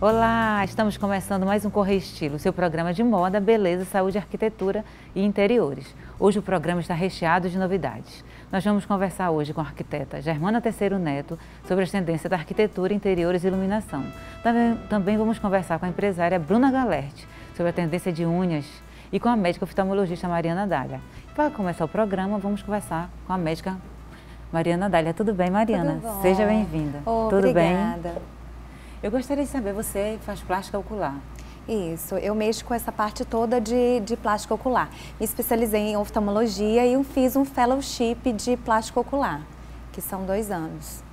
Olá, estamos começando mais um Correia Estilo, seu programa de moda, beleza, saúde, arquitetura e interiores. Hoje o programa está recheado de novidades. Nós vamos conversar hoje com a arquiteta Germana Terceiro Neto sobre as tendências da arquitetura, interiores e iluminação. Também vamos conversar com a empresária Bruna Galerte sobre a tendência de unhas e com a médica oftalmologista Mariana Dália. Para começar o programa, vamos conversar com a médica Mariana Dália. Tudo bem, Mariana? Tudo bom. Seja bem-vinda. Tudo obrigada. Bem? Eu gostaria de saber, você faz plástica ocular? Isso, eu mexo com essa parte toda de plástica ocular. Me especializei em oftalmologia e fiz um fellowship de plástica ocular, que são 2 anos.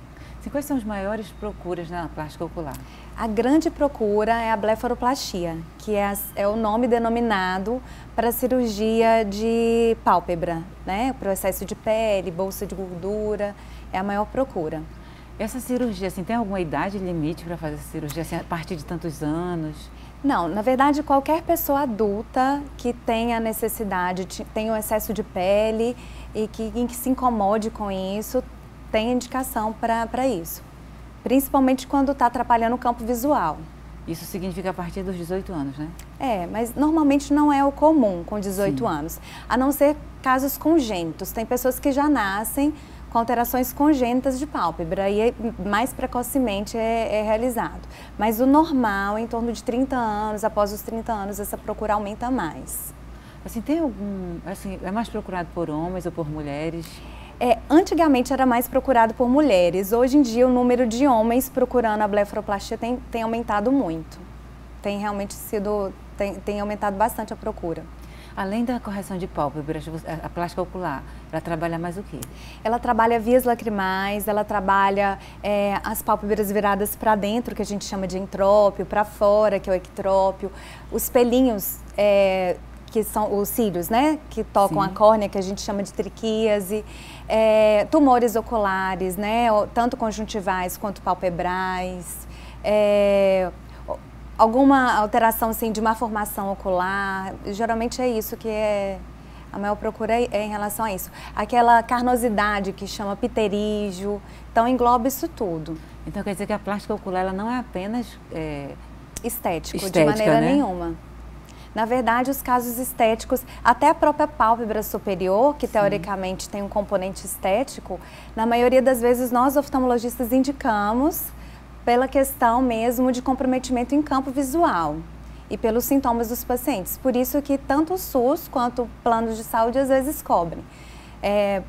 Quais são as maiores procuras na plástica ocular? A grande procura é a blefaroplastia, que é o nome denominado para a cirurgia de pálpebra, né? Para o excesso de pele, bolsa de gordura, é a maior procura. Essa cirurgia, assim, tem alguma idade limite para fazer essa cirurgia, assim, a partir de tantos anos? Não, na verdade, qualquer pessoa adulta que tenha necessidade, tenha um excesso de pele e que se incomode com isso, tem indicação para isso. Principalmente quando está atrapalhando o campo visual. Isso significa a partir dos 18 anos, né? É, mas normalmente não é o comum com 18 Sim. anos, a não ser casos congênitos. Tem pessoas que já nascem com alterações congênitas de pálpebra e mais precocemente é realizado. Mas o normal, em torno de 30 anos, após os 30 anos, essa procura aumenta mais. Assim, tem algum, assim, é mais procurado por homens ou por mulheres? Antigamente era mais procurado por mulheres. Hoje em dia o número de homens procurando a blefaroplastia tem aumentado muito. Tem realmente tem aumentado bastante a procura. Além da correção de pálpebras, a plástica ocular, ela trabalha mais o quê? Ela trabalha vias lacrimais, ela trabalha as pálpebras viradas para dentro, que a gente chama de entrópio, para fora, que é o ectrópio, os pelinhos, que são os cílios, né, que tocam Sim. a córnea, que a gente chama de triquíase, tumores oculares, né, tanto conjuntivais quanto palpebrais, alguma alteração assim, de uma formação ocular, geralmente é isso que a maior procura é em relação a isso. Aquela carnosidade que chama pterígio, então engloba isso tudo. Então quer dizer que a plástica ocular ela não é apenas estética, de maneira nenhuma. Na verdade, os casos estéticos, até a própria pálpebra superior, que teoricamente tem um componente estético, na maioria das vezes nós oftalmologistas indicamos pela questão mesmo de comprometimento em campo visual e pelos sintomas dos pacientes. Por isso que tanto o SUS quanto planos de saúde às vezes cobrem.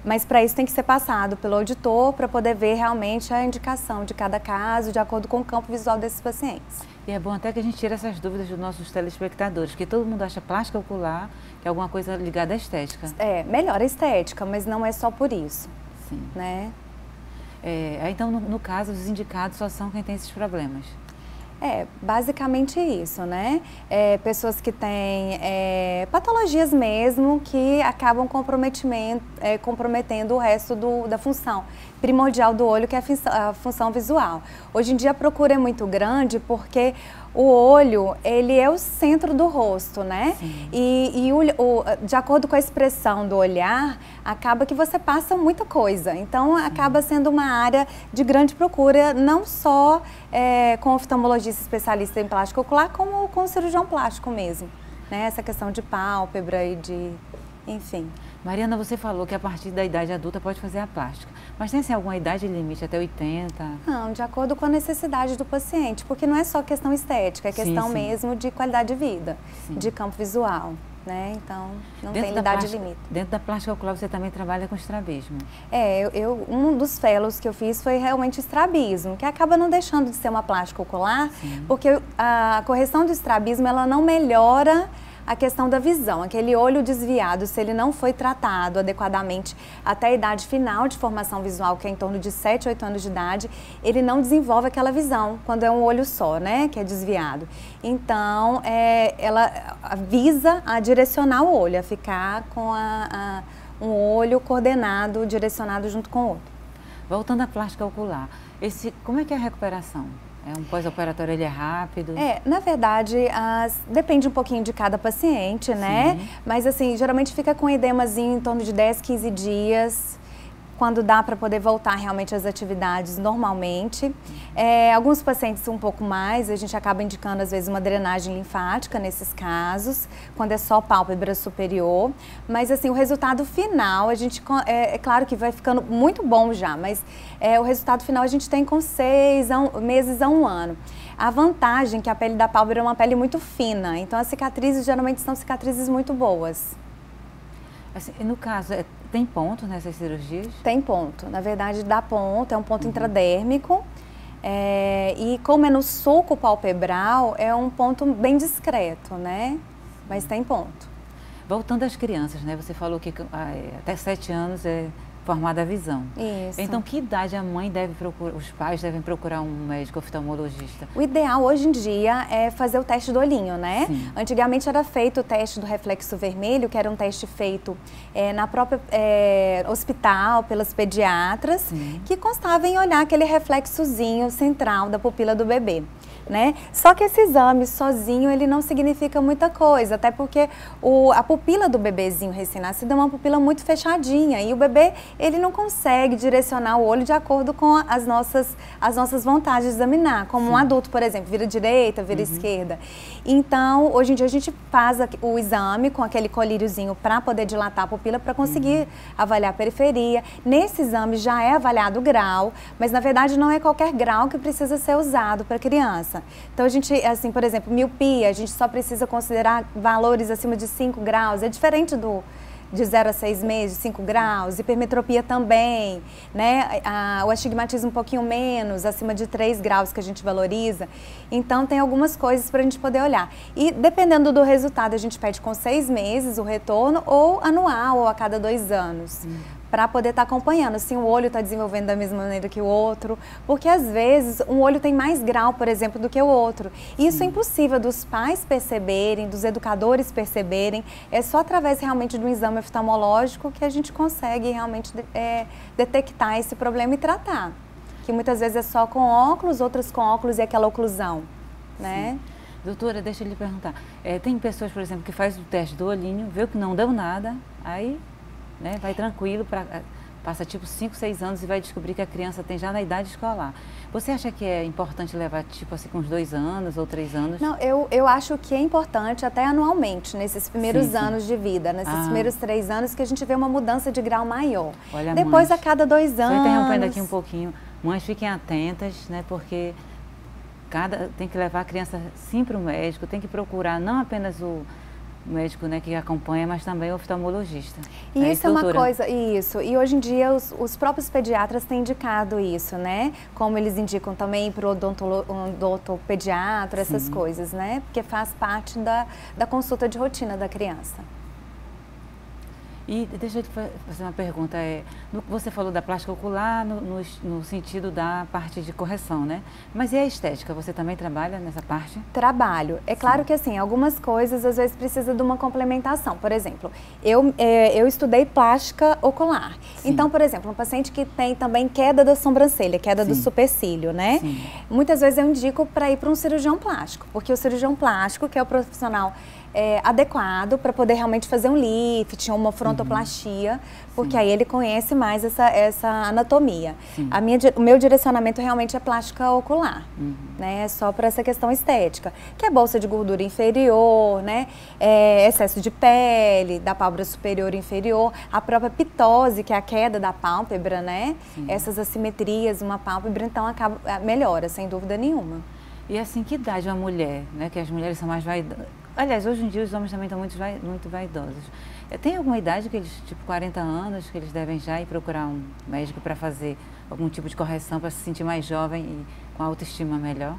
Mas para isso tem que ser passado pelo auditor para poder ver realmente a indicação de cada caso, de acordo com o campo visual desses pacientes. E é bom até que a gente tire essas dúvidas dos nossos telespectadores, porque todo mundo acha plástica ocular que é alguma coisa ligada à estética. Melhor a estética, mas não é só por isso. Sim. Né? Então, no caso, os indicados só são quem tem esses problemas. Basicamente isso, né? Pessoas que têm patologias mesmo que acabam comprometendo o resto da função primordial do olho, que é a função visual. Hoje em dia a procura é muito grande porque o olho, ele é o centro do rosto, né? Sim. De acordo com a expressão do olhar, acaba que você passa muita coisa. Então, acaba sendo uma área de grande procura, não só com oftalmologista especialista em plástica ocular, como com cirurgião plástico mesmo. Né? Essa questão de pálpebra e enfim. Mariana, você falou que a partir da idade adulta pode fazer a plástica, mas tem assim, alguma idade limite, até 80? Não, de acordo com a necessidade do paciente, porque não é só questão estética, é questão sim. mesmo de qualidade de vida, Sim. de campo visual, né? Então, não tem idade limite. Dentro da plástica ocular você também trabalha com estrabismo? Um dos fellows que eu fiz foi realmente estrabismo, que acaba não deixando de ser uma plástica ocular, Sim. porque a correção do estrabismo, ela não melhora a questão da visão, aquele olho desviado, se ele não foi tratado adequadamente até a idade final de formação visual, que é em torno de 7, 8 anos de idade, ele não desenvolve aquela visão, quando é um olho só, né, que é desviado. Então, ela visa a direcionar o olho, a ficar com um olho coordenado, direcionado junto com o outro. Voltando à plástica ocular, como é que é a recuperação? Um pós-operatório, ele é rápido? Na verdade, depende um pouquinho de cada paciente, né? Sim. Mas assim, geralmente fica com edemazinho em torno de 10, 15 dias. quando dá para poder voltar realmente às atividades normalmente. Alguns pacientes um pouco mais, a gente acaba indicando às vezes uma drenagem linfática nesses casos, quando é só pálpebra superior. Mas assim, o resultado final, a gente, é claro que vai ficando muito bom já, mas o resultado final a gente tem com 6 meses a 1 ano. A vantagem é que a pele da pálpebra é uma pele muito fina, então as cicatrizes geralmente são cicatrizes muito boas. Assim, no caso, tem ponto nessas cirurgias? Tem ponto. Na verdade, dá ponto, é um ponto intradérmico. E como é no sulco palpebral, é um ponto bem discreto, né? Mas tem ponto. Voltando às crianças, né? Você falou que até 7 anos é formada a visão. Isso. Então, que idade a mãe deve procurar, os pais devem procurar um médico oftalmologista? O ideal hoje em dia é fazer o teste do olhinho, né? Sim. Antigamente era feito o teste do reflexo vermelho, que era um teste feito na própria hospital, pelas pediatras, Sim. que constava em olhar aquele reflexozinho central da pupila do bebê. Né? Só que esse exame sozinho ele não significa muita coisa, até porque a pupila do bebezinho recém-nascido é uma pupila muito fechadinha e o bebê ele não consegue direcionar o olho de acordo com as nossas vontades de examinar, como um adulto, por exemplo, vira direita, vira esquerda. Então, hoje em dia a gente faz o exame com aquele colíriozinho para poder dilatar a pupila para conseguir avaliar a periferia. Nesse exame já é avaliado o grau, mas na verdade não é qualquer grau que precisa ser usado para a criança. Então, a gente, assim, por exemplo, miopia, a gente só precisa considerar valores acima de 5 graus, é diferente de 0 a 6 meses, 5 graus, hipermetropia também, né? O astigmatismo um pouquinho menos, acima de 3 graus que a gente valoriza. Então, tem algumas coisas para a gente poder olhar. E, dependendo do resultado, a gente pede com 6 meses o retorno, ou anual, ou a cada 2 anos. Para poder estar acompanhando se o olho está desenvolvendo da mesma maneira que o outro, porque às vezes um olho tem mais grau, por exemplo, do que o outro. E isso é impossível dos pais perceberem, dos educadores perceberem, é só através realmente de um exame oftalmológico que a gente consegue realmente detectar esse problema e tratar. Que muitas vezes é só com óculos, outras com óculos e aquela oclusão, né? Doutora, deixa eu lhe perguntar, tem pessoas, por exemplo, que fazem o teste do olhinho, vê que não deu nada, aí... né, vai tranquilo, passa tipo 5, 6 anos e vai descobrir que a criança tem já na idade escolar. Você acha que é importante levar tipo assim com uns 2 anos ou 3 anos? Não, eu acho que é importante até anualmente, nesses primeiros anos de vida, nesses primeiros 3 anos que a gente vê uma mudança de grau maior. Olha, depois mães, a cada 2 anos. Só interrompendo aqui um pouquinho, mães fiquem atentas, né, porque tem que levar a criança sim para o médico, tem que procurar não apenas o médico, né, que acompanha, mas também o oftalmologista. E isso é uma coisa, isso. E hoje em dia os próprios pediatras têm indicado isso, né? Como eles indicam também para o odontopediatra, essas coisas, né? Porque faz parte da consulta de rotina da criança. E deixa eu te fazer uma pergunta, você falou da plástica ocular no sentido da parte de correção, né? Mas e a estética, você também trabalha nessa parte? Trabalho. É claro que assim, algumas coisas às vezes precisa de uma complementação. Por exemplo, eu estudei plástica ocular. Sim. Então, por exemplo, um paciente que tem também queda da sobrancelha, queda do supercílio, né? Sim. Muitas vezes eu indico para ir para um cirurgião plástico, porque o cirurgião plástico, que é o profissional adequado para poder realmente fazer um lift, uma frontoplastia, porque aí ele conhece mais essa anatomia. O meu direcionamento realmente é plástica ocular, né? Só para essa questão estética, que é bolsa de gordura inferior, né? Excesso de pele, da pálpebra superior e inferior, a própria pitose, que é a queda da pálpebra, né? Essas assimetrias, uma pálpebra, então melhora, sem dúvida nenhuma. E assim, que idade uma mulher, né? Que as mulheres são mais vaidosas. Aliás, hoje em dia os homens também estão muito vaidosos. Tem alguma idade que eles, tipo 40 anos, que eles devem já ir procurar um médico para fazer algum tipo de correção, para se sentir mais jovem e com a autoestima melhor?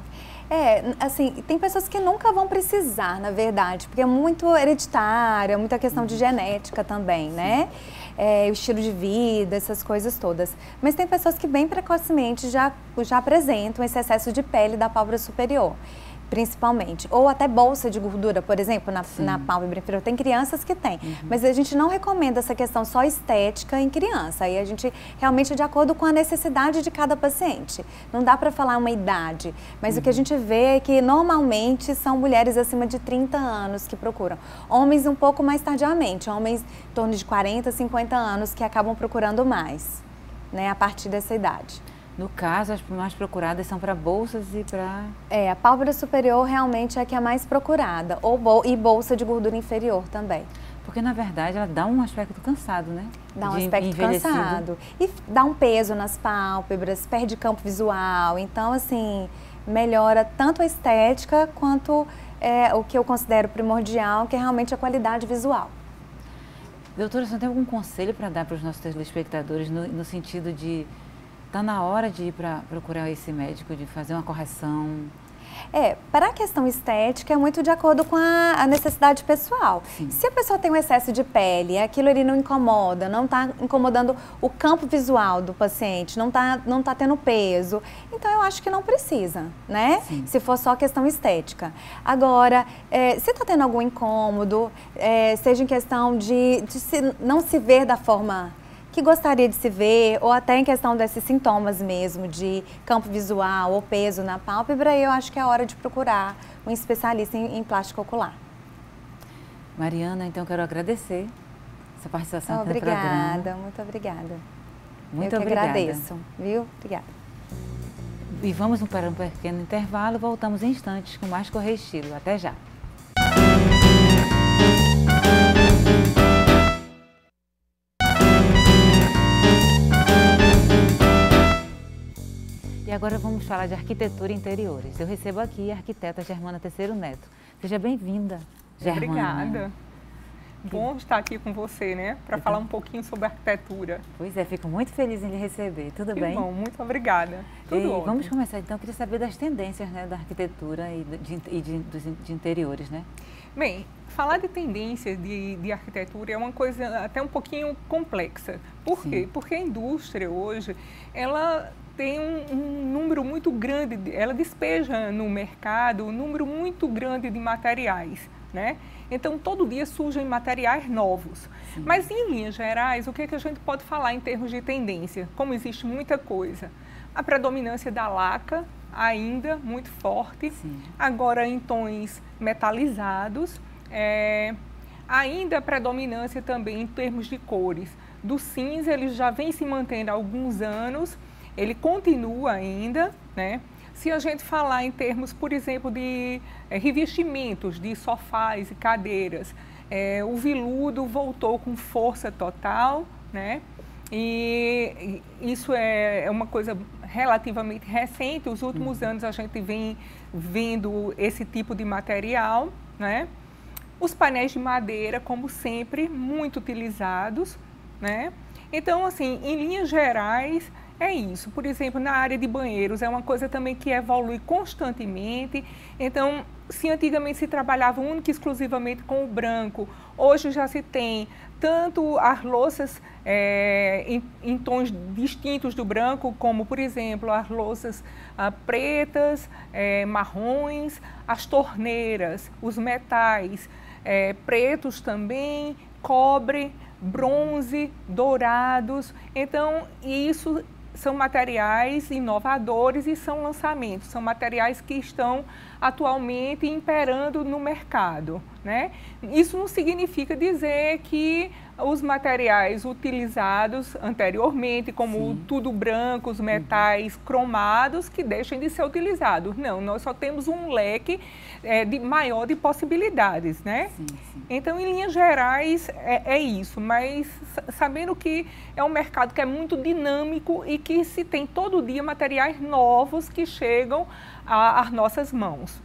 Assim, tem pessoas que nunca vão precisar, na verdade, porque é muito hereditário, é muita questão de genética também, né? O estilo de vida, essas coisas todas. Mas tem pessoas que bem precocemente já apresentam esse excesso de pele da pálpebra superior, principalmente. Ou até bolsa de gordura, por exemplo, na pálpebra inferior. Tem crianças que têm. Mas a gente não recomenda essa questão só estética em criança. Aí a gente realmente é de acordo com a necessidade de cada paciente. Não dá para falar uma idade. Mas o que a gente vê é que normalmente são mulheres acima de 30 anos que procuram. Homens um pouco mais tardiamente. Homens em torno de 40, 50 anos que acabam procurando mais. né, a partir dessa idade. No caso, as mais procuradas são para bolsas e para... A pálpebra superior realmente é a que é mais procurada, e bolsa de gordura inferior também. Porque, na verdade, ela dá um aspecto cansado, né? Dá um aspecto cansado. E dá um peso nas pálpebras, perde campo visual. Então, assim, melhora tanto a estética quanto o que eu considero primordial, que é realmente a qualidade visual. Doutora, você tem algum conselho para dar para os nossos telespectadores no sentido de... Está na hora de ir para procurar esse médico, de fazer uma correção? Para a questão estética é muito de acordo com a necessidade pessoal. Sim. Se a pessoa tem um excesso de pele, aquilo ali não incomoda, não está incomodando o campo visual do paciente, não tá tendo peso, então eu acho que não precisa, né? Sim. Se for só questão estética. Agora, se está tendo algum incômodo, seja em questão de não se ver da forma que gostaria de se ver, ou até em questão desses sintomas mesmo, de campo visual ou peso na pálpebra, eu acho que é hora de procurar um especialista em plástico ocular. Mariana, então quero agradecer essa participação aqui no programa. Obrigada, muito obrigada. Muito obrigada. Eu que agradeço, viu? Obrigada. E vamos para um pequeno intervalo, voltamos em instantes com mais Correia Estilo. Até já! E agora vamos falar de arquitetura e interiores. Eu recebo aqui a arquiteta Germana Terceiro Neto. Seja bem-vinda, Germana. Obrigada. Bom estar aqui com você, né? Para falar um pouquinho sobre arquitetura. Pois é, fico muito feliz em lhe receber. Tudo bem? Bom, muito obrigada. Tudo ótimo. Vamos começar então. Eu queria saber das tendências, né, da arquitetura e de interiores, né? Bem, falar de tendências de arquitetura é uma coisa até um pouquinho complexa. Por quê? Porque a indústria hoje, ela tem um número muito grande, ela despeja no mercado um número muito grande de materiais, né? Então, todo dia surgem materiais novos. Sim. Mas, em linhas gerais, o que é que a gente pode falar em termos de tendência? Como existe muita coisa. A predominância da laca, ainda muito forte. Sim. Agora em tons metalizados. Ainda a predominância também em termos de cores. Do cinza, ele já vem se mantendo há alguns anos. Ele continua ainda, né? Se a gente falar em termos, por exemplo, de revestimentos de sofás e cadeiras, o veludo voltou com força total, né? E isso é uma coisa relativamente recente. Os últimos anos a gente vem vendo esse tipo de material, né? Os painéis de madeira, como sempre, muito utilizados, né? Então, assim, em linhas gerais, é isso. Por exemplo, na área de banheiros, é uma coisa também que evolui constantemente. Então, se antigamente se trabalhava única e exclusivamente com o branco, hoje já se tem tanto as louças em tons distintos do branco, como, por exemplo, as louças pretas, marrons, as torneiras, os metais pretos também, cobre, bronze, dourados. Então, isso são materiais inovadores e são lançamentos, são materiais que estão atualmente imperando no mercado, né? Isso não significa dizer que os materiais utilizados anteriormente, como o tudo branco, os metais cromados, que deixem de ser utilizados. Não, nós só temos um leque maior de possibilidades, né? Sim, sim. Então, em linhas gerais, é isso, mas sabendo que é um mercado que é muito dinâmico e que se tem todo dia materiais novos que chegam às nossas mãos.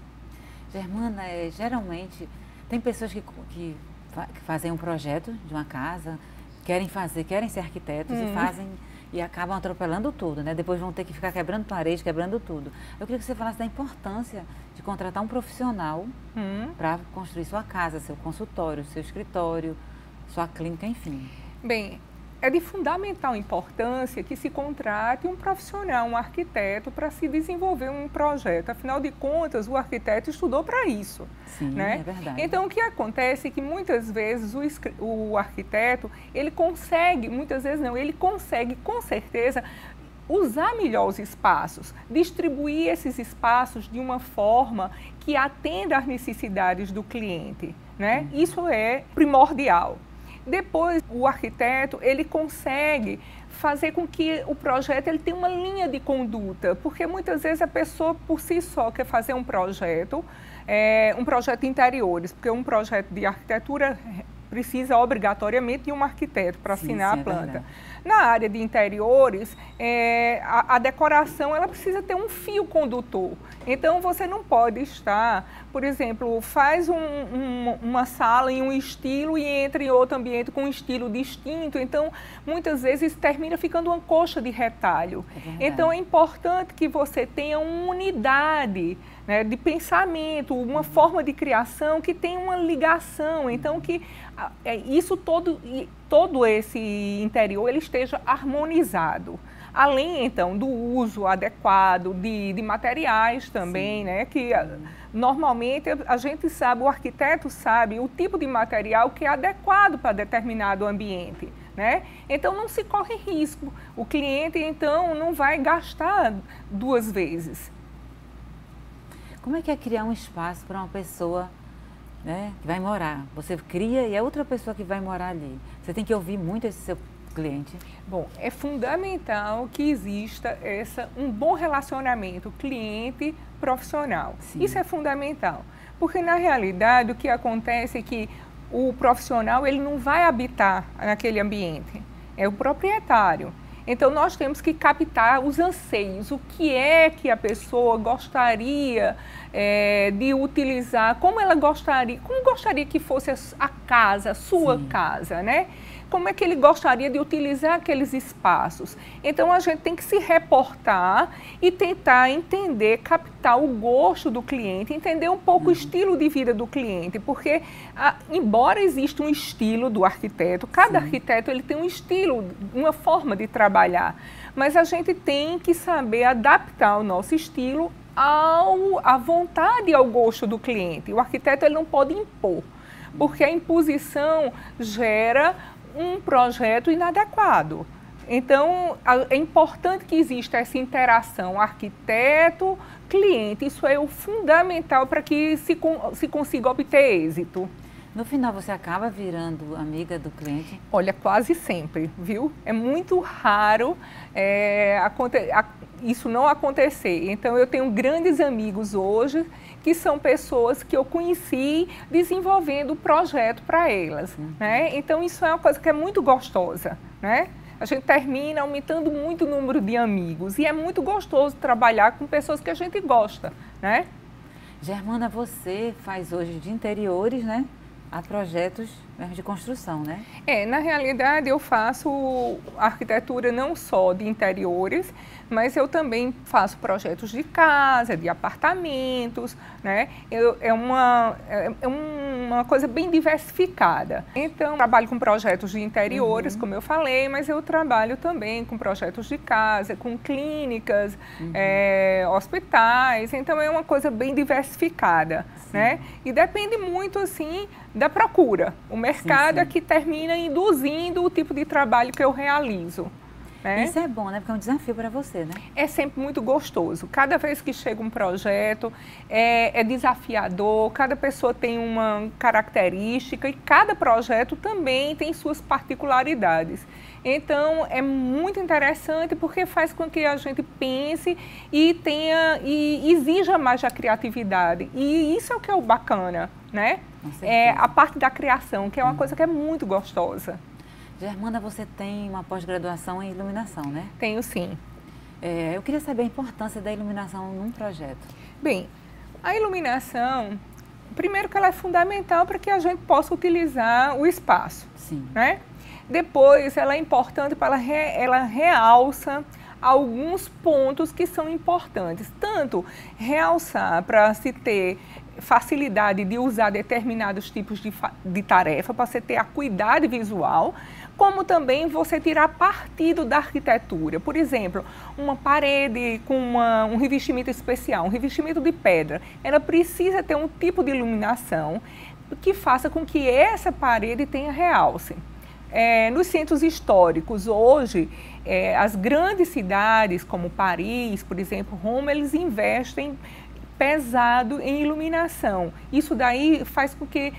Germana, geralmente, tem pessoas que fazem um projeto de uma casa, querem ser arquitetos e fazem e acabam atropelando tudo, né? Depois vão ter que ficar quebrando parede, quebrando tudo. Eu queria que você falasse da importância de contratar um profissional para construir sua casa, seu consultório, seu escritório, sua clínica, enfim. Bem, é de fundamental importância que se contrate um profissional, um arquiteto, para se desenvolver um projeto. Afinal de contas, o arquiteto estudou para isso. Sim, né? É verdade. Então, o que acontece é que muitas vezes o arquiteto, ele consegue, muitas vezes não, ele consegue com certeza usar melhor os espaços, distribuir esses espaços de uma forma que atenda às necessidades do cliente, né? Isso é primordial. Depois, o arquiteto, ele consegue fazer com que o projeto ele tenha uma linha de conduta, porque muitas vezes a pessoa por si só quer fazer um projeto de interiores, porque um projeto de arquitetura precisa obrigatoriamente de um arquiteto para assinar a planta. Na área de interiores, a decoração ela precisa ter um fio condutor. Então, você não pode estar, por exemplo, faz uma sala em um estilo e entra em outro ambiente com um estilo distinto. Então, muitas vezes termina ficando uma coxa de retalho. Então, é importante que você tenha uma unidade, né, de pensamento, uma forma de criação que tenha uma ligação. Então, que isso todo esse interior ele esteja harmonizado. Além, então, do uso adequado de materiais também, né? Que normalmente a gente sabe, o arquiteto sabe o tipo de material que é adequado para determinado ambiente, né? Então, não se corre risco. O cliente, então, não vai gastar duas vezes. Como é que é criar um espaço para uma pessoa, né, que vai morar? Você cria e é outra pessoa que vai morar ali. Você tem que ouvir muito esse seu cliente. Bom, é fundamental que exista um bom relacionamento cliente-profissional. Isso é fundamental, porque na realidade o que acontece é que o profissional ele não vai habitar naquele ambiente, é o proprietário. Então, nós temos que captar os anseios, o que é que a pessoa gostaria de utilizar, como gostaria que fosse a casa, a sua casa, né? Como é que ele gostaria de utilizar aqueles espaços. Então, a gente tem que se reportar e tentar entender, captar o gosto do cliente, entender um pouco o estilo de vida do cliente, porque, embora exista um estilo do arquiteto, cada arquiteto ele tem um estilo, uma forma de trabalhar, mas a gente tem que saber adaptar o nosso estilo à vontade e ao gosto do cliente. O arquiteto ele não pode impor, porque a imposição gera um projeto inadequado. Então, é importante que exista essa interação arquiteto-cliente. Isso é o fundamental para que se consiga obter êxito. No final, você acaba virando amiga do cliente? Olha, quase sempre, viu? É muito raro isso não acontecer. Então, eu tenho grandes amigos hoje que são pessoas que eu conheci desenvolvendo o projeto para elas, né? Então, isso é uma coisa que é muito gostosa, né? A gente termina aumentando muito o número de amigos e é muito gostoso trabalhar com pessoas que a gente gosta, né? Germana, você faz hoje de interiores, né? Há projetos mesmo de construção, né? Na realidade eu faço arquitetura não só de interiores, mas eu também faço projetos de casa, de apartamentos, né? É uma coisa bem diversificada. Então, eu trabalho com projetos de interiores, como eu falei, mas eu trabalho também com projetos de casa, com clínicas, hospitais. Então, é uma coisa bem diversificada, né? E depende muito, assim, da procura. O mercado é que termina induzindo o tipo de trabalho que eu realizo. Isso é bom, né? Porque é um desafio para você, né? É sempre muito gostoso. Cada vez que chega um projeto, é desafiador, cada pessoa tem uma característica e cada projeto também tem suas particularidades. Então, é muito interessante porque faz com que a gente pense e exija mais da criatividade. E isso é o que é o bacana, né? É a parte da criação, que é uma coisa que é muito gostosa. Germana, você tem uma pós-graduação em iluminação, né? Tenho, sim. Eu queria saber a importância da iluminação num projeto. Bem, a iluminação, primeiro que ela é fundamental para que a gente possa utilizar o espaço, né? Depois, ela é importante para ela realça alguns pontos que são importantes. Tanto realçar para se ter facilidade de usar determinados tipos de tarefa, para você ter acuidade visual, como também você tirar partido da arquitetura. Por exemplo, uma parede com um revestimento especial, um revestimento de pedra, ela precisa ter um tipo de iluminação que faça com que essa parede tenha realce. Nos centros históricos, hoje, as grandes cidades como Paris, por exemplo, Roma, eles investem pesado em iluminação. Isso daí faz com que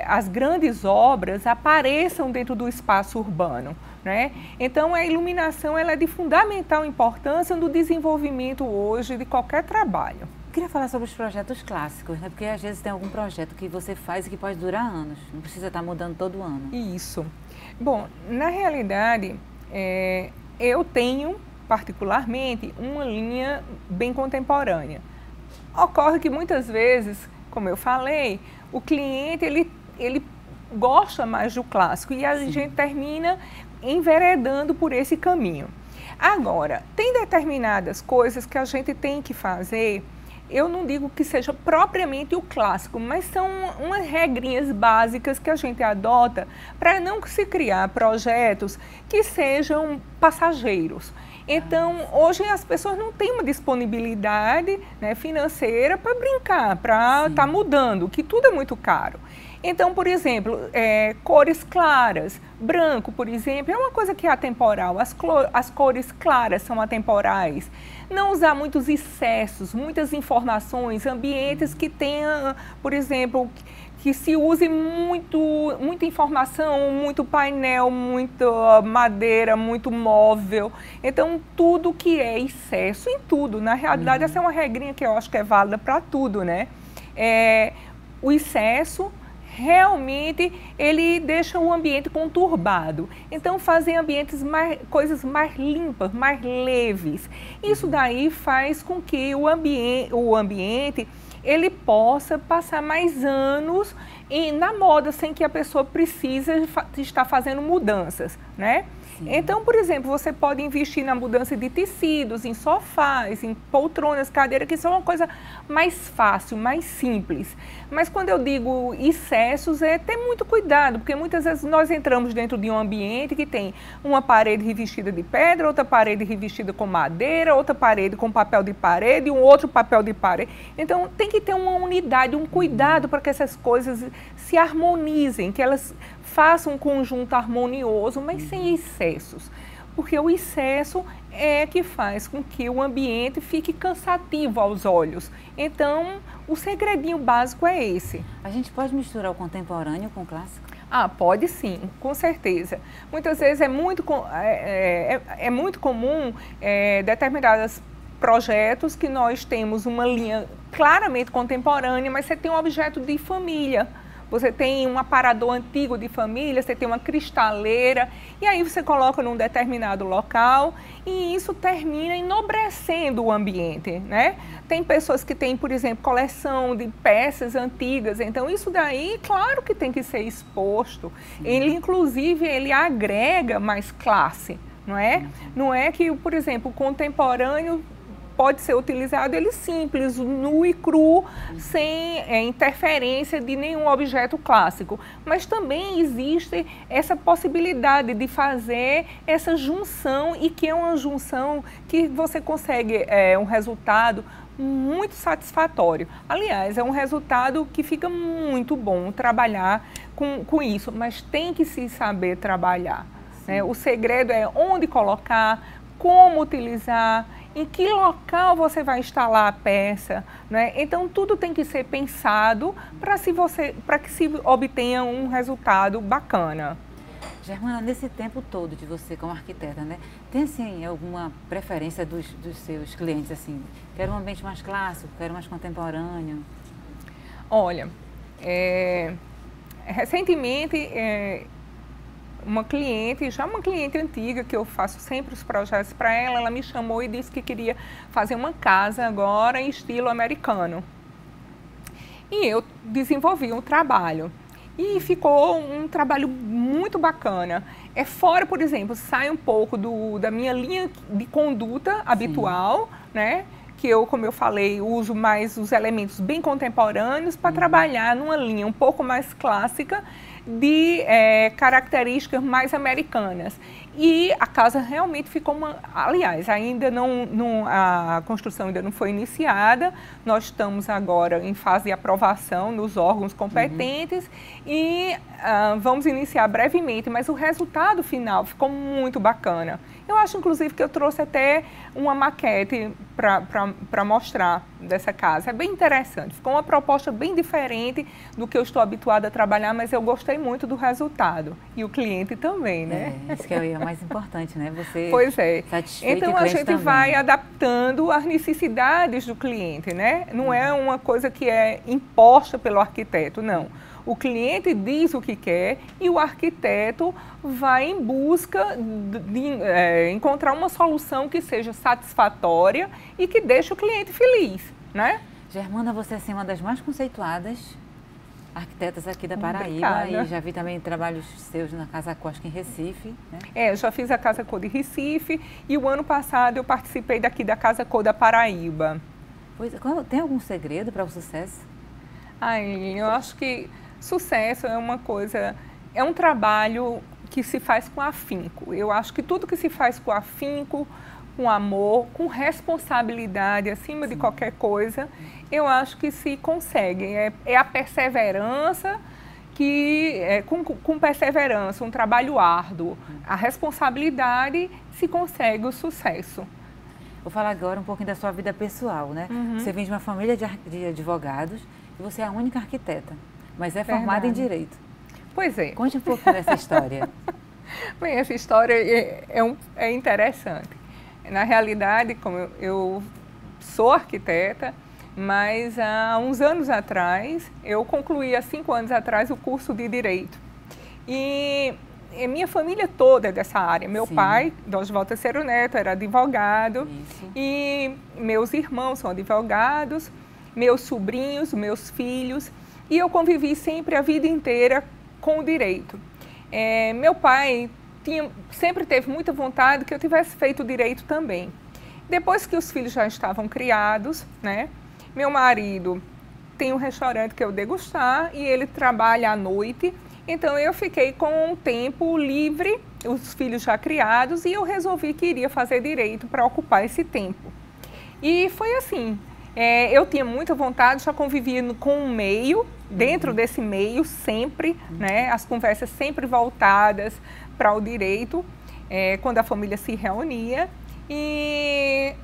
as grandes obras apareçam dentro do espaço urbano, né? Então, a iluminação ela é de fundamental importância no desenvolvimento hoje de qualquer trabalho. Eu queria falar sobre os projetos clássicos, né? Porque às vezes tem algum projeto que você faz e que pode durar anos, não precisa estar mudando todo ano. Isso. Bom, na realidade, eu tenho particularmente uma linha bem contemporânea. Ocorre que muitas vezes, como eu falei, o cliente ele gosta mais do clássico e a gente termina enveredando por esse caminho. Agora, tem determinadas coisas que a gente tem que fazer. Eu não digo que seja propriamente o clássico, mas são umas regrinhas básicas que a gente adota para não se criar projetos que sejam passageiros. Então, hoje as pessoas não têm uma disponibilidade, né, financeira para brincar, para estar mudando, que tudo é muito caro. Então, por exemplo, cores claras, branco, por exemplo, é uma coisa que é atemporal. As cores claras são atemporais. Não usar muitos excessos, muitas informações, ambientes que tenham, por exemplo, que se use muita informação, muito painel, muita madeira, muito móvel. Então, tudo que é excesso em tudo. Na realidade, essa é uma regrinha que eu acho que é válida para tudo, né? O excesso realmente ele deixa o ambiente conturbado. Então, fazer coisas mais limpas, mais leves. Isso daí faz com que o ambiente ele possa passar mais anos na moda sem que a pessoa precise estar fazendo mudanças, né? Então, por exemplo, você pode investir na mudança de tecidos, em sofás, em poltronas, cadeiras, que são uma coisa mais fácil, mais simples. Mas quando eu digo excessos, é ter muito cuidado, porque muitas vezes nós entramos dentro de um ambiente que tem uma parede revestida de pedra, outra parede revestida com madeira, outra parede com papel de parede, um outro papel de parede. Então, tem que ter uma unidade, um cuidado para que essas coisas se harmonizem, que elas façam um conjunto harmonioso, mas sem excessos. Porque o excesso é que faz com que o ambiente fique cansativo aos olhos. Então, o segredinho básico é esse. A gente pode misturar o contemporâneo com o clássico? Ah, pode sim, com certeza. Muitas vezes é muito comum determinados projetos que nós temos uma linha claramente contemporânea, mas você tem um objeto de família. Você tem um aparador antigo de família, você tem uma cristaleira, e aí você coloca num determinado local e isso termina enobrecendo o ambiente, né? Tem pessoas que têm, por exemplo, coleção de peças antigas, então isso daí, claro que tem que ser exposto. Ele, inclusive, ele agrega mais classe, não é? Não é que, por exemplo, o contemporâneo pode ser utilizado ele simples, nu e cru, sem interferência de nenhum objeto clássico. Mas também existe essa possibilidade de fazer essa junção e que é uma junção que você consegue um resultado muito satisfatório. Aliás, é um resultado que fica muito bom trabalhar com isso, mas tem que se saber trabalhar, né? O segredo é onde colocar, como utilizar, em que local você vai instalar a peça, né? Então, tudo tem que ser pensado para que se obtenha um resultado bacana. Germana, nesse tempo todo de você como arquiteta, né? Tem, assim, alguma preferência dos seus clientes, assim? Quero um ambiente mais clássico, quero mais contemporâneo? Olha, recentemente, uma cliente antiga, que eu faço sempre os projetos para ela, ela me chamou e disse que queria fazer uma casa agora em estilo americano. E eu desenvolvi um trabalho. E ficou um trabalho muito bacana. Fora, por exemplo, sai um pouco da minha linha de conduta habitual, né? Que eu, como eu falei, uso mais os elementos bem contemporâneos para trabalhar numa linha um pouco mais clássica de características mais americanas. E a casa realmente ficou aliás, ainda a construção ainda não foi iniciada, nós estamos agora em fase de aprovação nos órgãos competentes e vamos iniciar brevemente, mas o resultado final ficou muito bacana. Eu acho, inclusive, que eu trouxe até uma maquete para mostrar dessa casa. É bem interessante, ficou uma proposta bem diferente do que eu estou habituada a trabalhar, mas eu gostei muito do resultado. E o cliente também, né? Isso que é o mais importante, né? Você pois é. Satisfeito. Então a gente vai adaptando às necessidades do cliente, né? Não é uma coisa que é imposta pelo arquiteto, não. O cliente diz o que quer e o arquiteto vai em busca de encontrar uma solução que seja satisfatória e que deixe o cliente feliz, né? Germana, você é uma das mais conceituadas arquitetas aqui da Paraíba. Obrigada. E já vi também trabalhos seus na Casa Cor, acho que em Recife, né? Eu já fiz a Casa Cor de Recife e o ano passado eu participei daqui da Casa Cor da Paraíba. Pois, tem algum segredo para o sucesso? Eu acho que sucesso é uma coisa, é um trabalho que se faz com afinco. Eu acho que tudo que se faz com afinco, com amor, com responsabilidade acima de qualquer coisa, eu acho que se consegue. É a perseverança com perseverança, um trabalho árduo. A responsabilidade se consegue o sucesso. Vou falar agora um pouquinho da sua vida pessoal, né? Você vem de uma família de advogados e você é a única arquiteta, mas é formada em Direito. Pois é. Conte um pouco dessa história. Bem, essa história é interessante. Na realidade, como eu sou arquiteta, mas há uns anos atrás, eu concluí há 5 anos atrás o curso de Direito. E minha família toda é dessa área. Meu pai, Dorival Terceiro Neto, era advogado. Isso. E meus irmãos são advogados, meus sobrinhos, meus filhos. E eu convivi sempre a vida inteira com o direito. Meu pai sempre teve muita vontade que eu tivesse feito direito também. Depois que os filhos já estavam criados, né, meu marido tem um restaurante que eu degustar e ele trabalha à noite. Então eu fiquei com um tempo livre, os filhos já criados, e eu resolvi que iria fazer direito para ocupar esse tempo. E foi assim. Eu tinha muita vontade, já convivia com um meio, dentro desse meio sempre, né, as conversas sempre voltadas para o direito, quando a família se reunia. E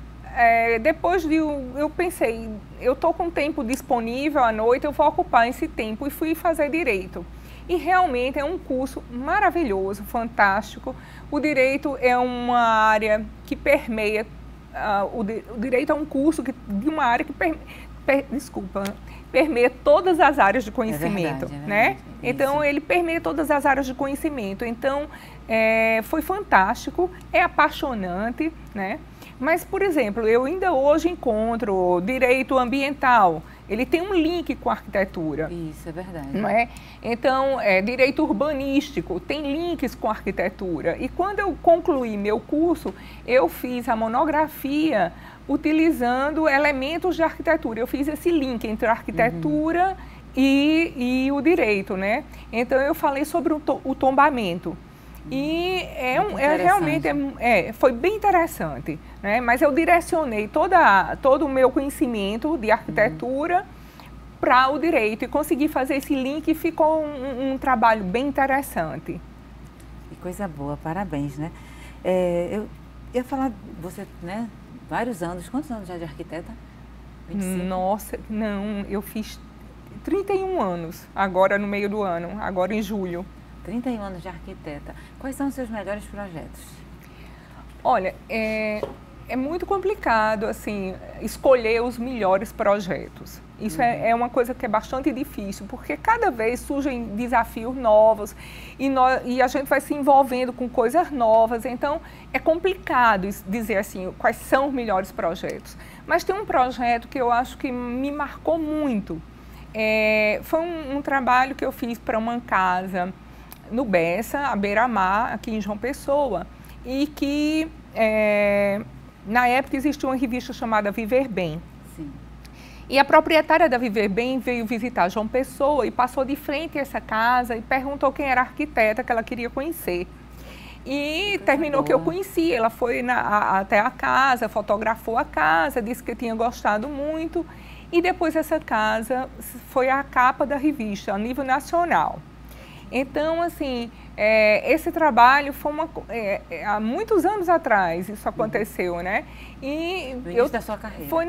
depois eu pensei, eu estou com tempo disponível à noite, eu vou ocupar esse tempo e fui fazer direito. E realmente é um curso maravilhoso, fantástico. O direito é uma área que permeia. O direito é um curso de uma área que permeia todas as áreas de conhecimento, né? Então, ele permeia todas as áreas de conhecimento. Então, foi fantástico, é apaixonante, né? Mas, por exemplo, eu ainda hoje encontro direito ambiental. Ele tem um link com a arquitetura. Isso, é verdade. Não é? Então, direito urbanístico tem links com a arquitetura. E quando eu concluí meu curso, eu fiz a monografia utilizando elementos de arquitetura. Eu fiz esse link entre a arquitetura e o direito, né? Então, eu falei sobre o tombamento. E realmente foi bem interessante, né? Mas eu direcionei todo o meu conhecimento de arquitetura para o direito e consegui fazer esse link e ficou um trabalho bem interessante. Que coisa boa, parabéns, né? Eu ia falar, você, né, vários anos, quantos anos já de arquiteta? 25? Nossa, não, eu fiz 31 anos, agora no meio do ano, agora em julho. 31 anos de arquiteta. Quais são os seus melhores projetos? Olha, é muito complicado, assim, escolher os melhores projetos. Isso é uma coisa que é bastante difícil, porque cada vez surgem desafios novos e a gente vai se envolvendo com coisas novas. Então, é complicado dizer assim, quais são os melhores projetos. Mas tem um projeto que eu acho que me marcou muito. Foi um trabalho que eu fiz para uma casa no Bessa, à beira-mar, aqui em João Pessoa, e que na época existia uma revista chamada Viver Bem. Sim. E a proprietária da Viver Bem veio visitar João Pessoa e passou de frente a essa casa e perguntou quem era a arquiteta que ela queria conhecer. E terminou que eu conheci, ela foi até a casa, fotografou a casa, disse que tinha gostado muito, e depois essa casa foi a capa da revista, a nível nacional. Então, assim, esse trabalho foi há muitos anos atrás isso aconteceu, né? E no início da sua carreira? Foi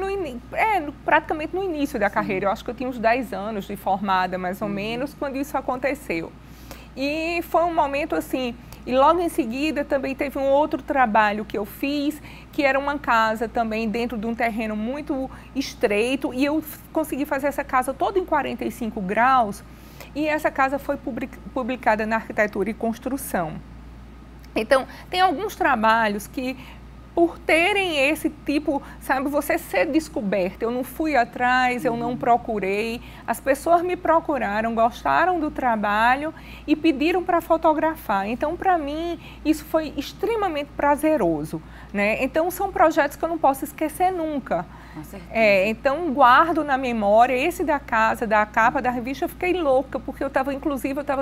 praticamente no início da carreira. Eu acho que eu tinha uns 10 anos de formada, mais ou menos, quando isso aconteceu. E foi um momento assim, e logo em seguida também teve um outro trabalho que eu fiz, que era uma casa também dentro de um terreno muito estreito, e eu consegui fazer essa casa toda em 45 graus, e essa casa foi publicada na Arquitetura e Construção. Então, tem alguns trabalhos que, por terem esse tipo, sabe, você ser descoberta, eu não fui atrás, eu não procurei, as pessoas me procuraram, gostaram do trabalho e pediram para fotografar. Então, para mim, isso foi extremamente prazeroso, né? Então, são projetos que eu não posso esquecer nunca. Com certeza. Então, guardo na memória esse da casa, da capa da revista, eu fiquei louca, porque eu estava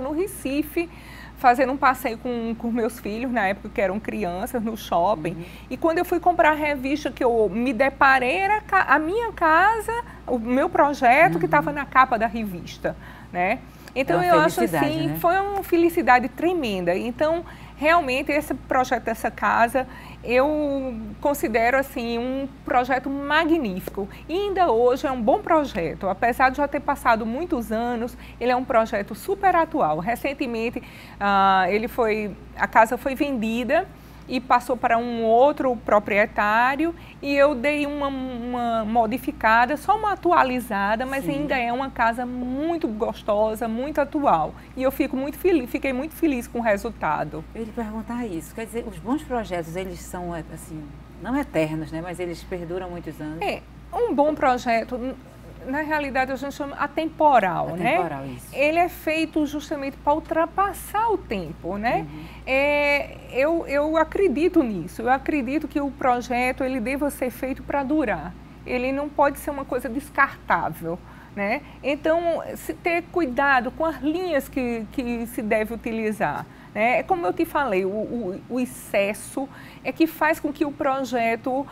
no Recife, fazendo um passeio com meus filhos, na época que eram crianças, no shopping. E quando eu fui comprar a revista, que eu me deparei, era a minha casa, o meu projeto, que estava na capa da revista, né? Então, eu acho assim, né? Foi uma felicidade tremenda. Então, realmente, esse projeto dessa casa, eu considero assim um projeto magnífico. E ainda hoje é um bom projeto, apesar de já ter passado muitos anos, ele é um projeto super atual. Recentemente, a casa foi vendida e passou para um outro proprietário, e eu dei uma modificada, só uma atualizada, mas ainda é uma casa muito gostosa, muito atual. E eu fiquei muito feliz com o resultado. Eu ia lhe perguntar isso, quer dizer, os bons projetos, eles são, assim, não eternos, né, mas eles perduram muitos anos. Um bom projeto, na realidade, a gente chama atemporal, né? Atemporal, isso. Ele é feito justamente para ultrapassar o tempo, né? Eu acredito nisso. Eu acredito que o projeto, ele deva ser feito para durar. Ele não pode ser uma coisa descartável, né? Então, ter cuidado com as linhas que se deve utilizar. É como eu te falei, o excesso é que faz com que o projeto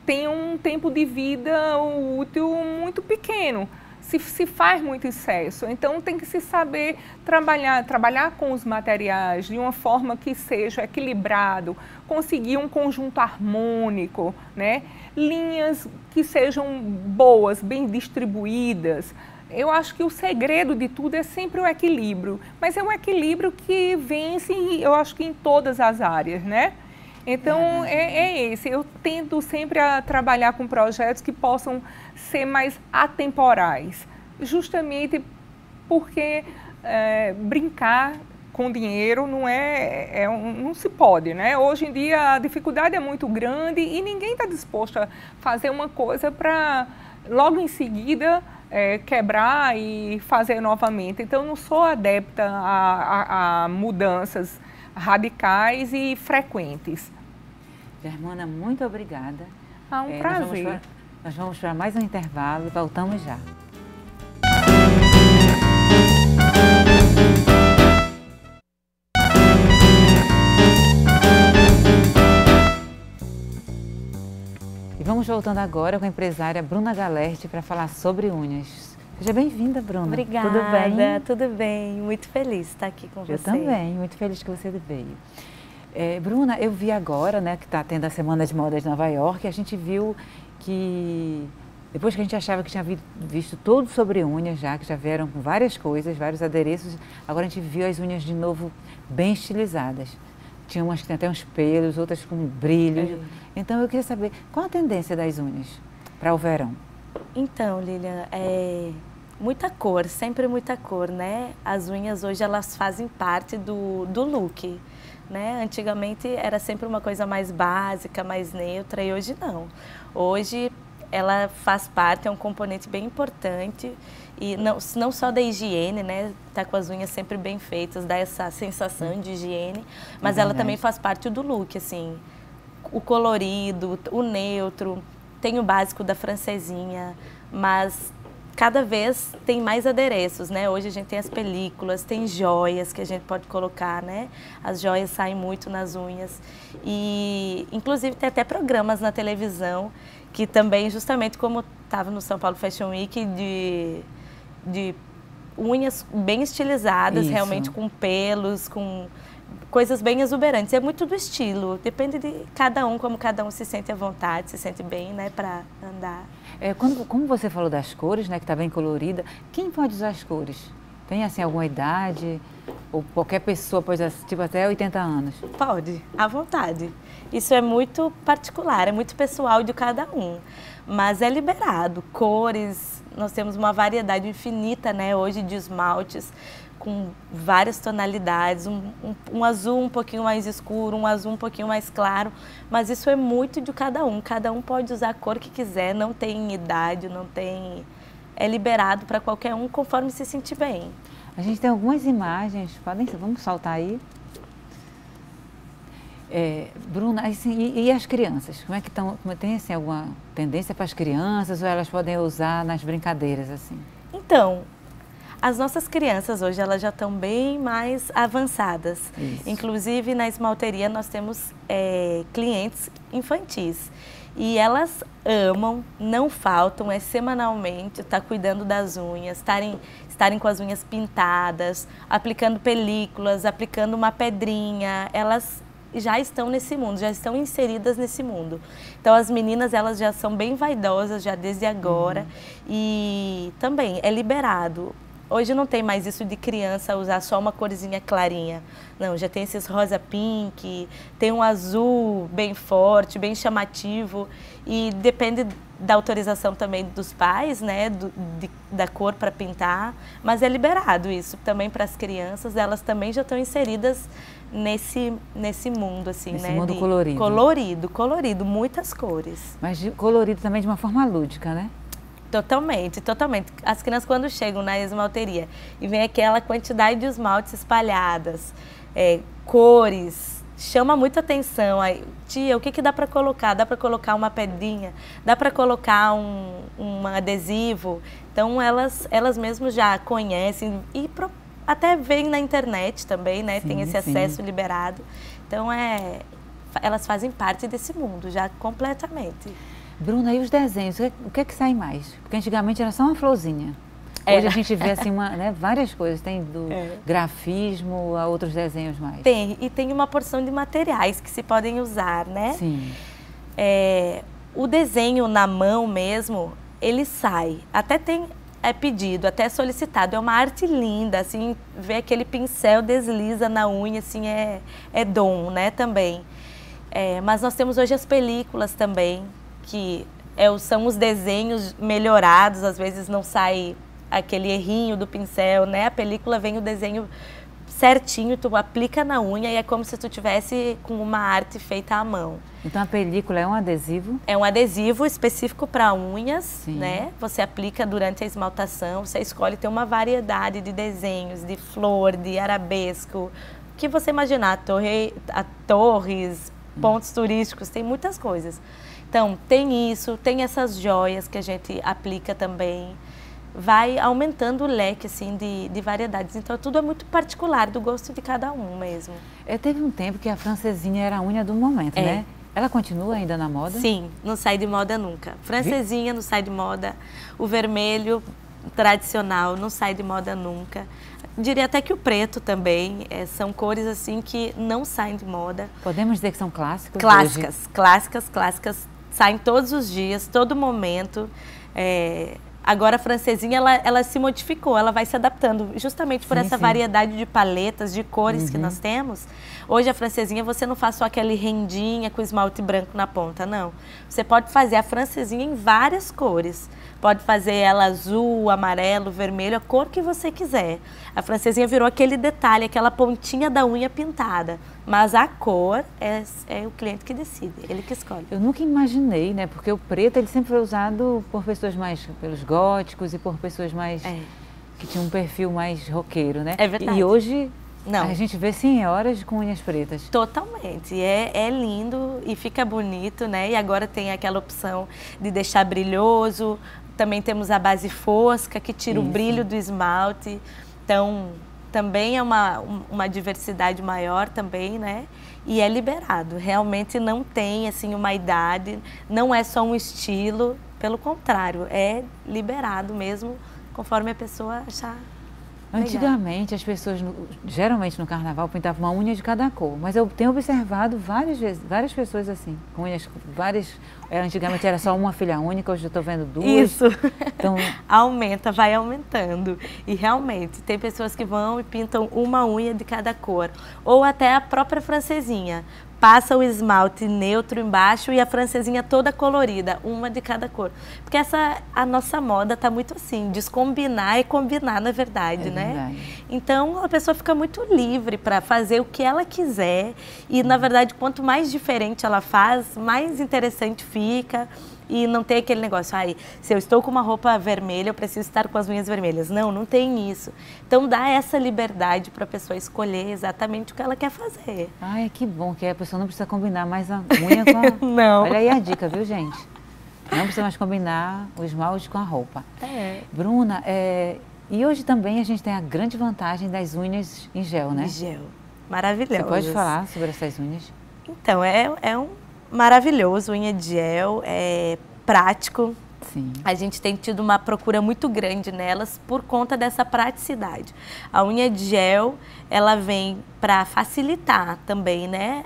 tenha um tempo de vida útil muito pequeno. Se faz muito excesso, então tem que se saber trabalhar com os materiais de uma forma que seja equilibrado, conseguir um conjunto harmônico, né? Linhas que sejam boas, bem distribuídas. Eu acho que o segredo de tudo é sempre o equilíbrio, mas é um equilíbrio que vence, eu acho que em todas as áreas, né? Então, esse. Eu tento sempre a trabalhar com projetos que possam ser mais atemporais, justamente porque brincar com dinheiro não se pode, né? Hoje em dia a dificuldade é muito grande e ninguém está disposto a fazer uma coisa para logo em seguida quebrar e fazer novamente. Então, não sou adepta a mudanças radicais e frequentes. Germana, muito obrigada. Um prazer. Nós vamos para mais um intervalo e voltamos já. E vamos voltando agora com a empresária Bruna Galerti para falar sobre unhas. Seja bem-vinda, Bruna. Obrigada. Tudo bem? Tudo bem. Muito feliz de estar aqui com você. Eu também, muito feliz que você veio. Bruna, eu vi agora, né, que está tendo a Semana de Moda de Nova York, e a gente viu que, depois que a gente achava que tinha visto tudo sobre unhas já, que já vieram com várias coisas, vários adereços, agora a gente viu as unhas de novo bem estilizadas. Tinha umas que tem até uns pelos, outras com brilhos. Então eu queria saber, qual a tendência das unhas para o verão? Então, Lilian, muita cor, sempre muita cor, né? As unhas hoje elas fazem parte do look, né? Antigamente era sempre uma coisa mais básica, mais neutra, e hoje não. Hoje ela faz parte, é um componente bem importante, e não só da higiene, né? Tá com as unhas sempre bem feitas, dá essa sensação de higiene, mas ela também faz parte do look, assim, o colorido, o neutro, tem o básico da francesinha, mas cada vez tem mais adereços, né? Hoje a gente tem as películas, tem joias que a gente pode colocar, né? As joias saem muito nas unhas e, inclusive, tem até programas na televisão que também, justamente como estava no São Paulo Fashion Week, de unhas bem estilizadas, realmente com pelos, com coisas bem exuberantes. É muito do estilo, depende de cada um, como cada um se sente à vontade, se sente bem, né, para andar. Como você falou das cores, né, que está bem colorida, quem pode usar as cores? Tem, assim, alguma idade? Ou qualquer pessoa pode usar, tipo, até 80 anos? Pode, à vontade. Isso é muito particular, é muito pessoal de cada um. Mas é liberado. Cores, nós temos uma variedade infinita, né, hoje de esmaltes, com várias tonalidades, um azul um pouquinho mais escuro, um azul um pouquinho mais claro, mas isso é muito de cada um pode usar a cor que quiser, não tem idade, não tem... É liberado para qualquer um conforme se sentir bem. A gente tem algumas imagens, vamos saltar aí. Bruna, assim, e as crianças? Como é que estão? Tem assim, alguma tendência para as crianças ou elas podem usar nas brincadeiras assim? Então, as nossas crianças hoje elas já estão bem mais avançadas. Isso. Inclusive na esmalteria nós temos clientes infantis. E elas amam, não faltam, semanalmente, tá cuidando das unhas, estarem com as unhas pintadas, aplicando películas, aplicando uma pedrinha. Elas já estão nesse mundo, já estão inseridas nesse mundo. Então as meninas elas já são bem vaidosas já desde agora e também é liberado. Hoje não tem mais isso de criança usar só uma corzinha clarinha. Não, já tem esses rosa pink, tem um azul bem forte, bem chamativo. E depende da autorização também dos pais, né, da cor para pintar. Mas é liberado isso também para as crianças. Elas também já estão inseridas nesse mundo, assim, nesse né? mundo colorido. Colorido, muitas cores. Mas colorido também de uma forma lúdica, né? Totalmente, totalmente. As crianças quando chegam na esmalteria e vem aquela quantidade de esmaltes espalhadas, cores, chama muita atenção. Aí, tia, o que dá para colocar? Dá para colocar uma pedrinha? Dá para colocar um adesivo? Então elas mesmas já conhecem e até veem na internet também, né? Sim, tem esse acesso liberado. Então elas fazem parte desse mundo já completamente. Bruna, e os desenhos? O que é que sai mais? Porque antigamente era só uma florzinha. Hoje a gente vê assim, várias coisas. Tem do grafismo a outros desenhos mais. Tem, e tem uma porção de materiais que se podem usar, né? Sim. O desenho na mão mesmo, ele sai. Até tem pedido, até solicitado. É uma arte linda, assim, ver aquele pincel desliza na unha, assim, é dom, né, também. Mas nós temos hoje as películas também, que são os desenhos melhorados, às vezes não sai aquele errinho do pincel, né? A película vem o desenho certinho, tu aplica na unha e é como se tu tivesse com uma arte feita à mão. Então a película é um adesivo? É um adesivo específico para unhas, sim, né? Você aplica durante a esmaltação, você escolhe, tem uma variedade de desenhos, de flor, de arabesco, o que você imaginar, torres, pontos turísticos, tem muitas coisas. Então, tem isso, tem essas joias que a gente aplica também. Vai aumentando o leque, assim, de variedades. Então, tudo é muito particular, do gosto de cada um mesmo. Teve um tempo que a francesinha era a unha do momento, né? Ela continua ainda na moda? Sim, não sai de moda nunca. Francesinha não sai de moda. O vermelho tradicional não sai de moda nunca. Diria até que o preto também. São cores, assim, que não saem de moda. Podemos dizer que são clássicos? Clássicas. Saem todos os dias, todo momento. Agora a francesinha, ela se modificou, ela vai se adaptando, justamente por essa variedade de paletas, de cores que nós temos. Hoje a francesinha, você não faz só aquele rendinha com esmalte branco na ponta, não. Você pode fazer a francesinha em várias cores. Pode fazer ela azul, amarelo, vermelho, a cor que você quiser. A francesinha virou aquele detalhe, aquela pontinha da unha pintada. Mas a cor é o cliente que decide, ele que escolhe. Eu nunca imaginei, né? Porque o preto ele sempre foi usado por pessoas pelos góticos e por pessoas mais que tinham um perfil mais roqueiro, né? É verdade. E hoje não, a gente vê senhoras com unhas pretas. Totalmente. É lindo e fica bonito, né? E agora tem aquela opção de deixar brilhoso. Também temos a base fosca, que tira o brilho do esmalte. Então, também é uma diversidade maior também, né? E é liberado. Realmente não tem, assim, uma idade, não é só um estilo. Pelo contrário, é liberado mesmo, conforme a pessoa achar Antigamente, as pessoas, geralmente no carnaval, pintavam uma unha de cada cor. Mas eu tenho observado várias pessoas assim, com unhas várias. Antigamente era só uma filha única, hoje eu estou vendo duas. Isso. Então, aumenta, vai aumentando. E realmente, tem pessoas que vão e pintam uma unha de cada cor. Ou até a própria francesinha. Passa o esmalte neutro embaixo e a francesinha toda colorida, uma de cada cor. Porque a nossa moda está muito assim, descombinar e combinar, na verdade, né? Verdade. Então, a pessoa fica muito livre para fazer o que ela quiser. E, na verdade, quanto mais diferente ela faz, mais interessante fica. E não tem aquele negócio, se eu estou com uma roupa vermelha, eu preciso estar com as unhas vermelhas. Não, não tem isso. Então, dá essa liberdade para a pessoa escolher exatamente o que ela quer fazer. Ai, que bom, que a pessoa não precisa combinar mais a unha com a... Não. Olha aí a dica, viu, gente? Não precisa mais combinar o esmalte com a roupa. Bruna, e hoje também a gente tem a grande vantagem das unhas em gel, né? Em gel. Maravilhoso. Você pode falar sobre essas unhas? Então, é um maravilhoso, unha de gel, é prático. Sim. A gente tem tido uma procura muito grande nelas por conta dessa praticidade. A unha de gel, ela vem para facilitar também, né,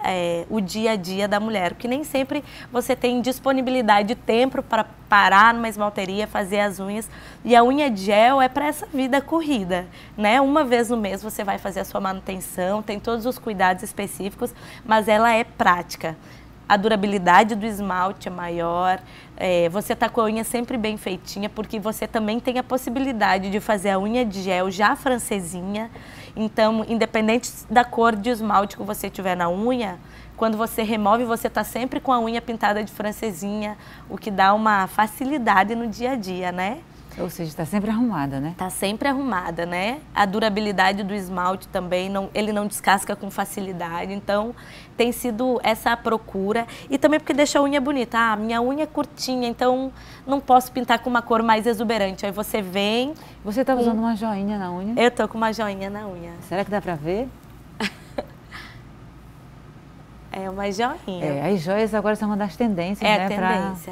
o dia a dia da mulher, porque nem sempre você tem disponibilidade de tempo para parar numa esmalteria, fazer as unhas. E a unha de gel é para essa vida corrida, né? Uma vez no mês você vai fazer a sua manutenção, tem todos os cuidados específicos, mas ela é prática. A durabilidade do esmalte é maior, você está com a unha sempre bem feitinha, porque você também tem a possibilidade de fazer a unha de gel já francesinha. Então, independente da cor de esmalte que você tiver na unha, quando você remove, você está sempre com a unha pintada de francesinha, o que dá uma facilidade no dia a dia, né? Ou seja, está sempre arrumada, né? Está sempre arrumada, né? A durabilidade do esmalte também, ele não descasca com facilidade. Então, tem sido essa a procura. E também porque deixa a unha bonita. Minha unha é curtinha, então não posso pintar com uma cor mais exuberante. Aí você vem... Você está usando uma joinha na unha? Eu estou com uma joinha na unha. Será que dá para ver? É uma joinha. As joias agora são uma das tendências, né?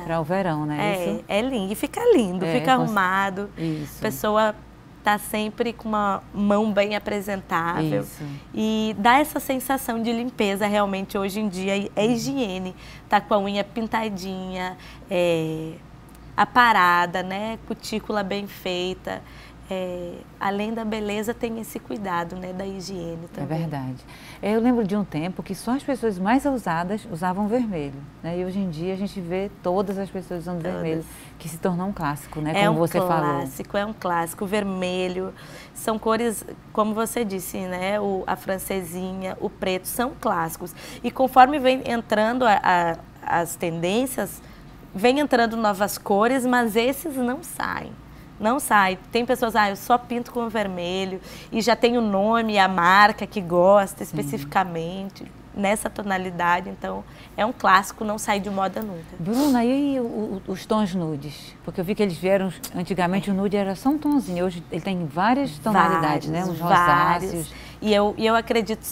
Para o verão, né? Isso? É lindo. E fica lindo, fica arrumado. Isso. A pessoa tá sempre com uma mão bem apresentável. Isso. E dá essa sensação de limpeza realmente hoje em dia. É higiene. Tá com a unha pintadinha, aparada, né? Cutícula bem feita. Além da beleza, tem esse cuidado, né, da higiene também. É verdade. Eu lembro de um tempo que só as pessoas mais ousadas usavam vermelho, né? E hoje em dia a gente vê todas as pessoas usando vermelho, que se tornou um clássico, né? Como você falou. É um clássico. O vermelho são cores, como você disse, né? A francesinha, o preto, são clássicos. E conforme vem entrando as tendências, vem entrando novas cores, mas esses não saem. Não sai. Tem pessoas, eu só pinto com vermelho e já tem o nome, a marca que gosta especificamente nessa tonalidade. Então, é um clássico, não sai de moda nunca. Bruna, e os tons nudes? Porque eu vi que eles vieram, antigamente o nude era só um tonzinho, hoje ele tem várias tonalidades, né? Uns rosáceos. E eu acredito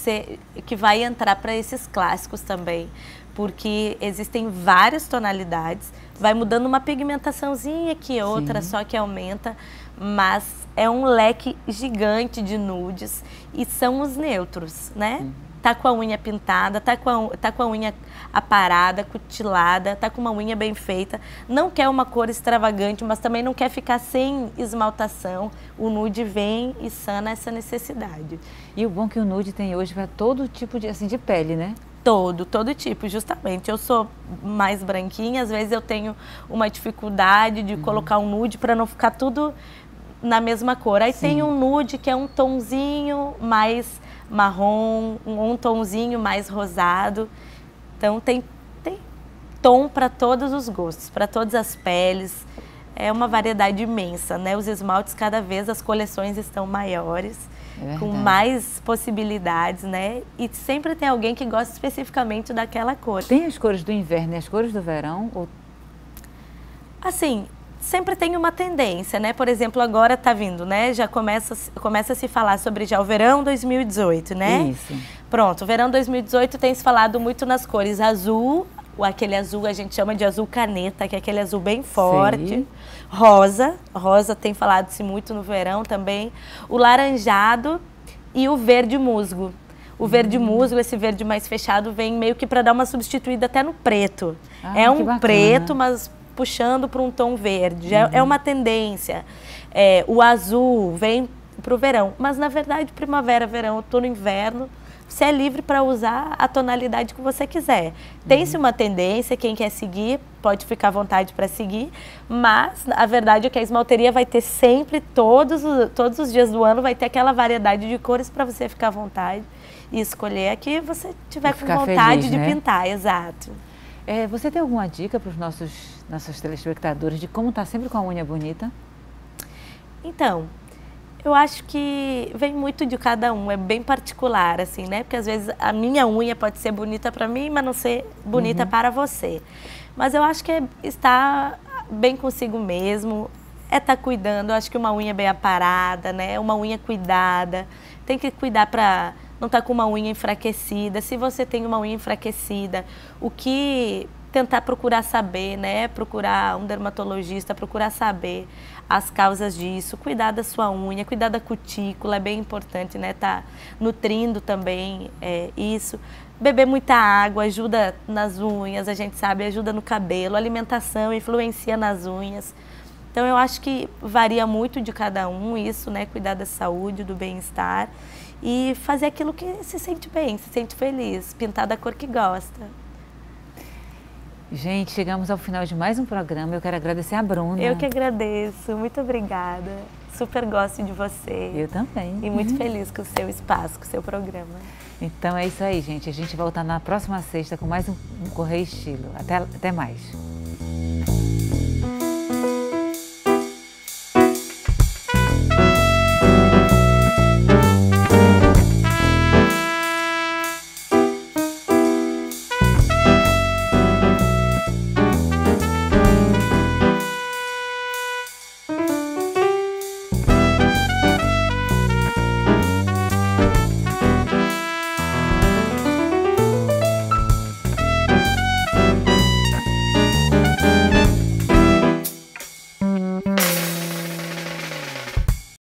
que vai entrar para esses clássicos também, porque existem várias tonalidades, vai mudando uma pigmentaçãozinha aqui, outra só que aumenta, mas é um leque gigante de nudes e são os neutros, né? Tá com a unha pintada, tá com a unha aparada, cutilada, tá com uma unha bem feita, não quer uma cor extravagante, mas também não quer ficar sem esmaltação, o nude vem e sana essa necessidade. E o bom é que o nude tem hoje para todo tipo de pele, né? Todo tipo, justamente. Eu sou mais branquinha, às vezes eu tenho uma dificuldade de colocar um nude para não ficar tudo na mesma cor. Aí tem um nude que é um tonzinho mais marrom, um tonzinho mais rosado. Então tem tom para todos os gostos, para todas as peles. É uma variedade imensa, né? Os esmaltes, cada vez as coleções estão maiores. Com mais possibilidades, né? E sempre tem alguém que gosta especificamente daquela cor. Tem as cores do inverno e as cores do verão? Ou... Assim, sempre tem uma tendência, né? Por exemplo, agora tá vindo, né? Já começa a se falar sobre já o verão 2018, né? Isso. Pronto, o verão 2018 tem se falado muito nas cores azul, aquele azul, a gente chama de azul caneta, que é aquele azul bem forte. Sim. Rosa tem falado-se muito no verão também. O laranjado e o verde musgo. O verde musgo, esse verde mais fechado, vem meio que para dar uma substituída até no preto. É um preto, mas puxando para um tom verde. É uma tendência. O azul vem para o verão, mas na verdade primavera, verão, outono, inverno, você é livre para usar a tonalidade que você quiser. Tem-se uma tendência, quem quer seguir pode ficar à vontade para seguir, mas a verdade é que a esmalteria vai ter sempre, todos os dias do ano, vai ter aquela variedade de cores para você ficar à vontade e escolher a que você tiver com vontade de pintar, exato. Você tem alguma dica para os nossos telespectadores de como estar sempre com a unha bonita? Então, eu acho que vem muito de cada um, é bem particular, assim, né? Porque às vezes a minha unha pode ser bonita para mim, mas não ser bonita para você. Mas eu acho que é estar bem consigo mesmo, estar cuidando. Eu acho que uma unha bem aparada, né? Uma unha cuidada. Tem que cuidar para não estar com uma unha enfraquecida. Se você tem uma unha enfraquecida, tentar procurar saber, né? Procurar um dermatologista, procurar saber as causas disso, cuidar da sua unha, cuidar da cutícula, é bem importante, né? Tá nutrindo também isso. Beber muita água ajuda nas unhas, a gente sabe, ajuda no cabelo, a alimentação influencia nas unhas. Então eu acho que varia muito de cada um isso, né? Cuidar da saúde, do bem-estar e fazer aquilo que se sente bem, se sente feliz, pintar da cor que gosta. Gente, chegamos ao final de mais um programa. Eu quero agradecer a Bruna. Eu que agradeço. Muito obrigada. Super gosto de você. Eu também. E muito feliz com o seu espaço, com o seu programa. Então é isso aí, gente. A gente volta na próxima sexta com mais um Correio Estilo. Até mais.